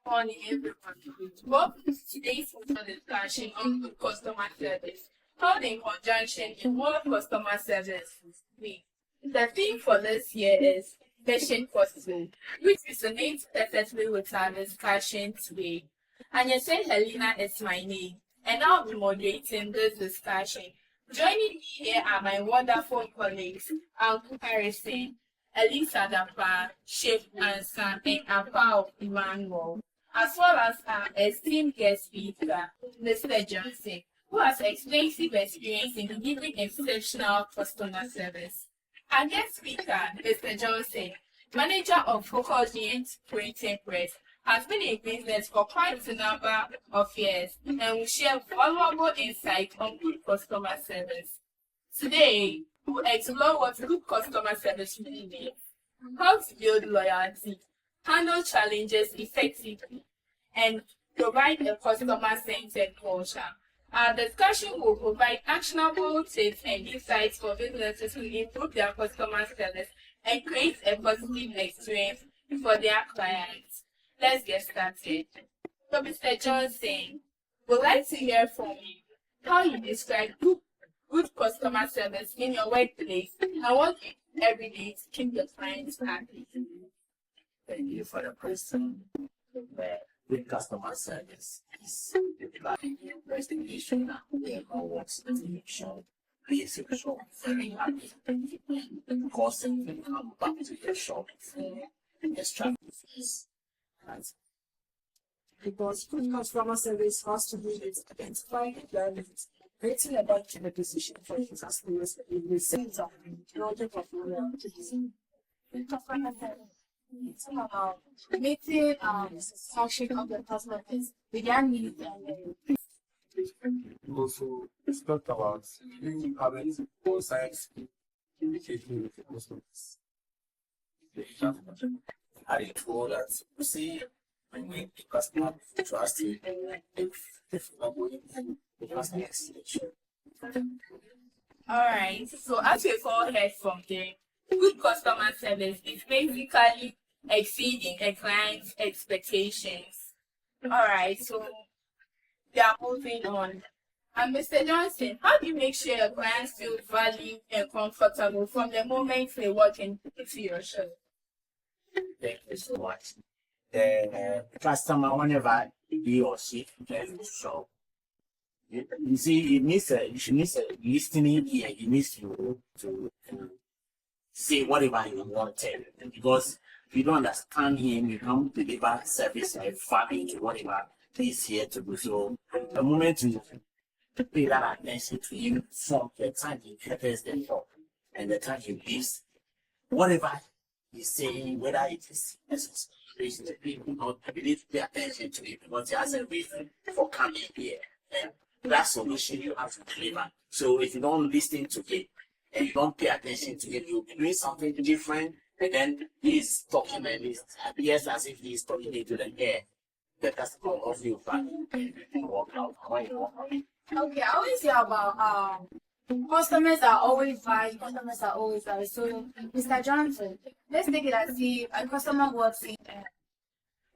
Morning, everyone. Welcome to today's social discussion on good customer service, held in conjunction with World Customer Service Week. The theme for this year is Patient Possible, which resonates perfectly with our discussion today. And you say Helena is my name, and I'll be moderating this discussion. Joining me here are my wonderful colleagues, Uncle Harrison, Elisa Dapa, Chef Ansan, and Apao Emmanuel, as well as our esteemed guest speaker, Mr. Johnson, who has extensive experience in giving exceptional customer service. Our guest speaker, Mr. Johnson, manager of Focusient Printing Press, has been in business for quite a number of years and will share valuable insight on good customer service. Today, we'll explore what good customer service really means, how to build loyalty, handle challenges effectively, and provide a customer-centered culture. Our discussion will provide actionable tips and insights for businesses to improve their customer service and create a positive experience for their clients. Let's get started. So, Mr. Johnson, we'd like to hear from you how you describe good customer service in your workplace and what you do every day to keep your clients happy. Thank you for the question. With customer service is the investigation and works solution. Please your shop very happy because if you come back to your shop for extra fees. Because good customer service has to do with identifying their needs, creating a banking position for your customers in the center in order for them it's all about meeting satisfaction of the customers with their needs and Also, it's talked about having both sides communicating with the customers. I told that see when we the customer trust you if not going the customer selection. Alright, so as we've all heard from them, good customer service is basically exceeding a client's expectations. Alright, so we are moving on. And Mr. Johnson, how do you make sure your clients feel valued and comfortable from the moment they walk into your shop? Thank you so much. The customer, whenever he or she enters the shop, you see, she needs a listening ear. He needs to say whatever you want to tell him. Because if you don't understand him, you can't deliver service and value to whatever he is here to do. So the moment you pay that attention to him from the time he enters the shop and the time he leaves, whatever he's saying, whether it is necessary to people, not really pay attention to it because he has a reason for coming here. And that solution you have to deliver. So if you don't listen to it and you don't pay attention to it, you'll be doing something different, and then he's talking and he appears as if he's talking into the air. The customer of you back and walk out. okay, I always hear about customers are always right, customers are always right. So Mr. Johnson, let's take it as if a customer walks in and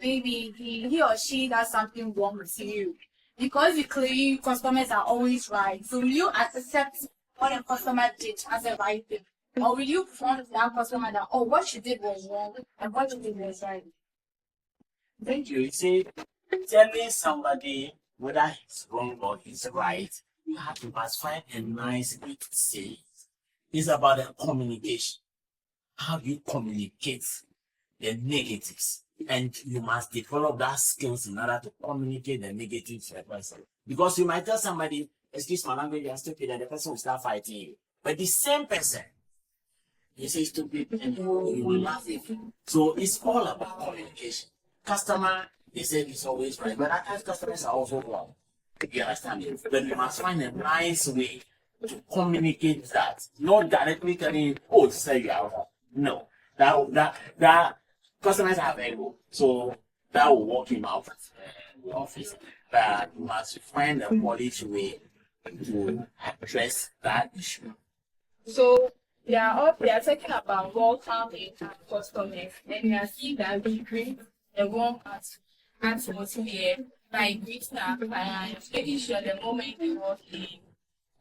maybe he or she does something wrong with you. Because you claim customers are always right, so will you accept what a customer did as a right thing? Or will you front that customer that, oh, what she did was wrong and what she did was right? Thank you. You see, telling somebody whether he's wrong or he's right, you have to must find a nice way to say it. It's about the communication. How you communicate the negatives. And you must develop that skills in order to communicate the negatives to the person. Because you might tell somebody, excuse my language, you're stupid, and the person will start fighting you. But the same person, you say stupid, and you will laugh at him. So it's all about communication. Customer, they say it's always right, but at times customers are also wrong. You understand it? But you must find a nice way to communicate that. Not directly telling, oh, say you are wrong. No. That customers are available, so that will work him out at the office. But you must find a quality way to address that issue. So they are talking about welcoming our customers, and we are seeing that we create a warm atmosphere by greeting our clients, making sure the moment they walk in,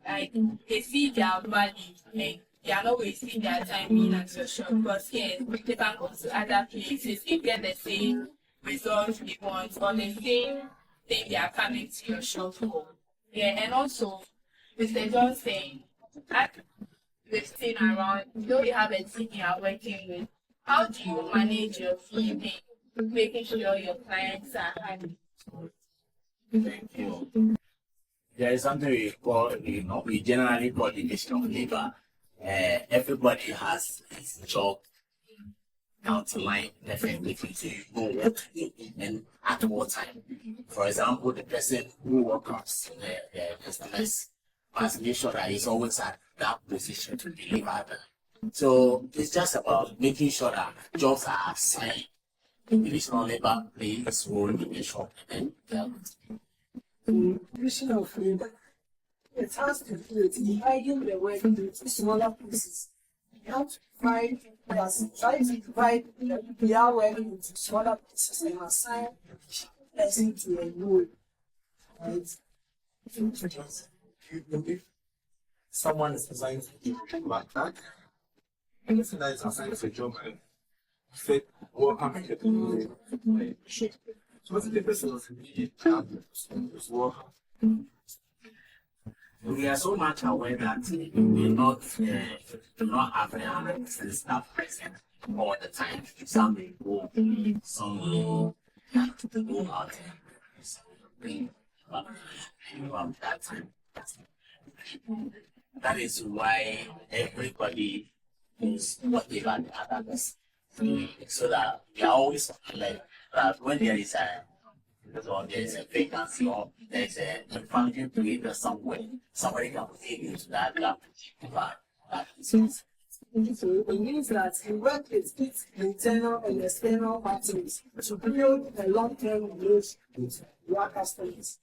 like they see their value, like they are not wasting their time being at your shop. Because yes, they can go to other places and get the same results they want or the same thing they are coming to your shop for. Yeah, and also Mr. John saying at this thing around, though you have a team you are working with, how do you manage your feeding, making sure your clients are happy? Thank you. There is something we call, we generally call division of labor. Everybody has his job outlined definitely to know what to do and at what time. For example, the person who works the customers must make sure that he's always at that position to deliver them. So it's just about making sure that jobs are assigned. Divisional labor plays its role in the shop and Division of labor. It has to do with dividing the work into smaller pieces. You have to try to divide their work into smaller pieces and assign each person to a role. Right? If someone is assigned to do backpack, anything that is assigned to a job, and say, welcome to the so what's the difference is welcome? we are so much aware that we do not have 100% staff present all the time. Some may go, some will have to go out and bring that time. That is why everybody knows whatever the other person doing, so that we are always like that when there is a vacancy or there is a function creator somewhere, somebody can fit into that gap. That is So it means that you work with its internal and external parties to build a long-term relationship with your customers.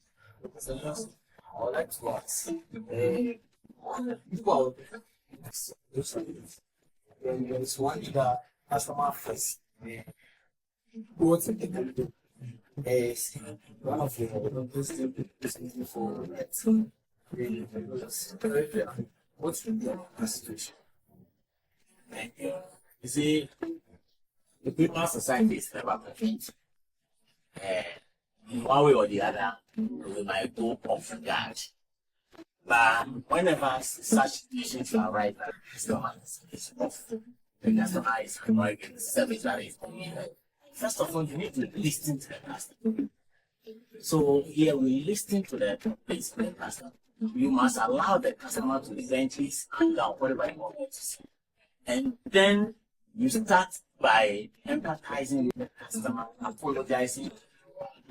I would like to ask, well, when there is one leader, customer first, what they can do is one of the best for what's the situation? You see, the people society is never perfect. In one way or the other, we might go off guard. But whenever such situations arise, the customer is off. The customer is annoyed with the service that is provided. First of all, you need to listen to the customer. So here we listen to the customer. You must allow the customer to eventually stand out whatever you want to say. And then you start by empathizing with the customer, apologizing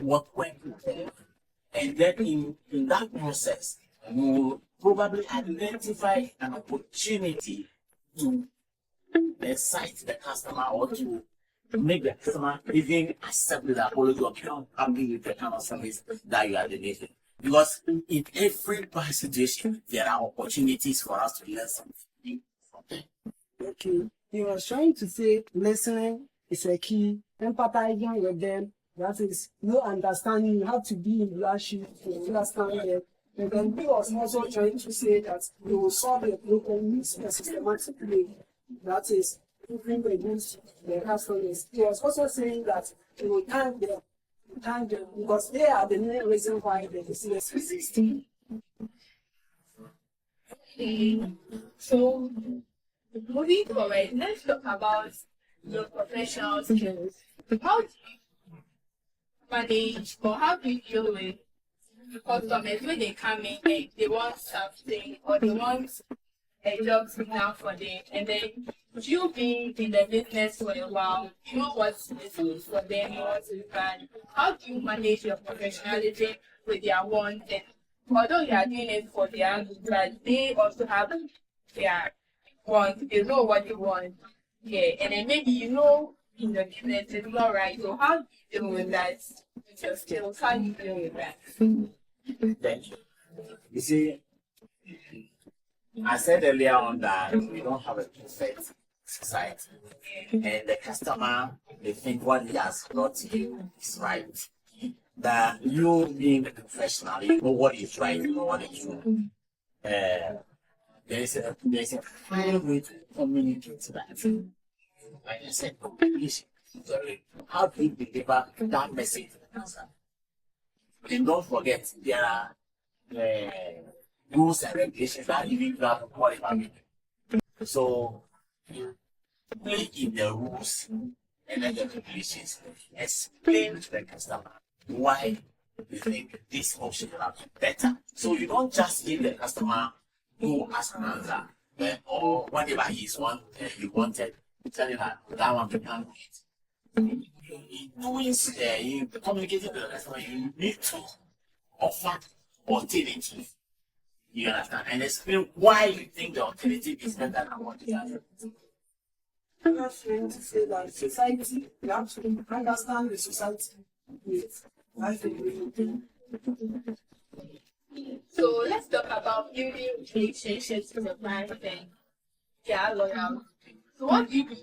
what went wrong. And then in that process, you will probably identify an opportunity to excite the customer or to make the customer even accept the apology or become happy with the kind of service that you are delivering. Because in every bad situation, there are opportunities for us to learn something from them. Okay, he was trying to say listening is a key, empathizing with them, that is no understanding, you have to be in their shoes to understand them. And then he was also trying to say that you will solve the problem using a systematic way, that is moving against the customers. He was also saying that you will thank them because they are the main reason why the business exists. So, moving forward, let's talk about your professional skills. How do you manage or how do you deal with customers when they come in and they want something or they want a job to be done for them, and then you being in the business for a while, you know what's good for them, you know what's bad. How do you manage your professionalism with their wants? And although you are doing it for their good, but they also have their wants, they know what they want. Yeah, and then maybe you know in the business it's not right. So how do you deal with that with your skills? How do you deal with that? Thank you. You see, I said earlier on that we don't have a perfect society, and the customer they think what he has brought you is right. That you being a professional, you know what is right, you know what is wrong. There's a fine way to communicate that. Like I said, communication. Sorry, how do you deliver that message to the customer? And don't forget, there are rules and regulations that you need to have to qualify with. So, you play in the rules and then the regulations. Explain to the customer why you think this option will be better. So you don't just give the customer who has an answer or whatever he's you wanted, telling her that one to handle it. In communicating with the customer, you need to offer alternative. You understand? And explain why you think the alternative is better than what you have. I'm not trying to say that society, you have to understand the society with life and So let's talk about building relationships with your clients and their loyalty. So what do you do?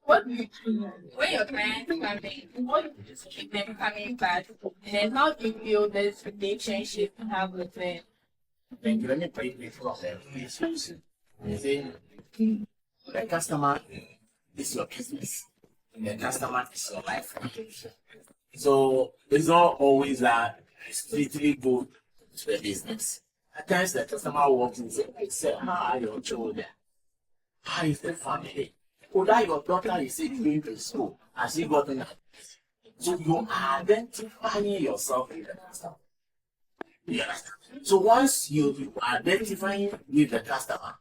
What do you do when your clients come in? What do you do to keep them coming back? And then how do you build this relationship you have with them? Thank you. Let me break it from the relationship. You see, the customer is your business. The customer is your life. So it's not always that strictly good to the business. At times the customer walks in and says, how are your children? How is the family? Oh, that your daughter is going to school. Has she gotten that? So you are identifying yourself with the customer. You understand? So once you are identifying with the customer,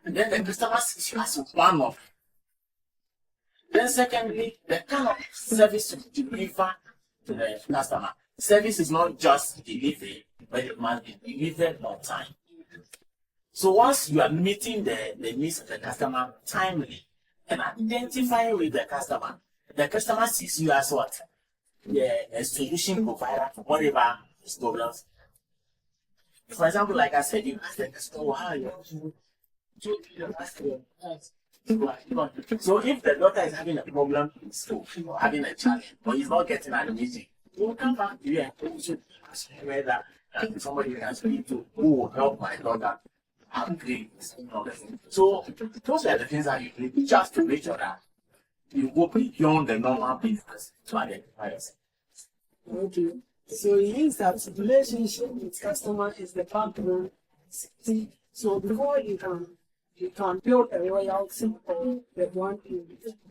and then the customer sees you as one of them. Then secondly, the kind of service you deliver to the customer. Service is not just delivery, but it must be delivered on time. So once you are meeting the needs of the customer timely and identifying with the customer sees you as what? A solution provider for whatever his problems. For example, like I said, you ask the customer, how are you? So if the doctor is having a problem in school or having a challenge or he's not getting admission, he will come back to you and tell you whether somebody can speak to who will help my daughter upgrade. So those are the things that you need just to make sure that you go beyond the normal business to identify yourself. Okay. So it means that relationship with customer is the backbone. So before you can build a loyalty or the one you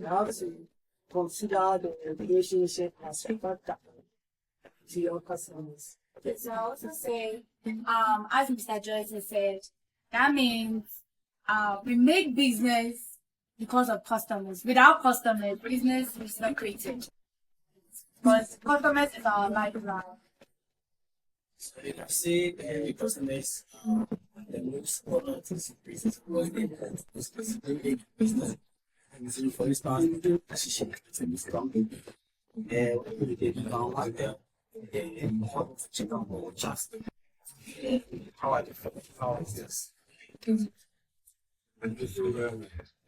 have to consider the relationship as a factor to your customers. So I also say, as Mr. Joyce said, that means we make business because of customers. Without customers, business is not created. Because customers is our lifeline. So you can see the customers the most important business because they have specifically business. And so for instance, the position to be strong. We did not like them. Important to check out more just how is this? And just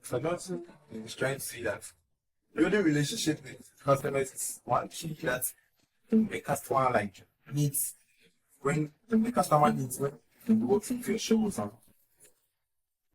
for us, was trying to see that building relationship with customers is one key that the customer like needs when the customer needs when you work into your shows and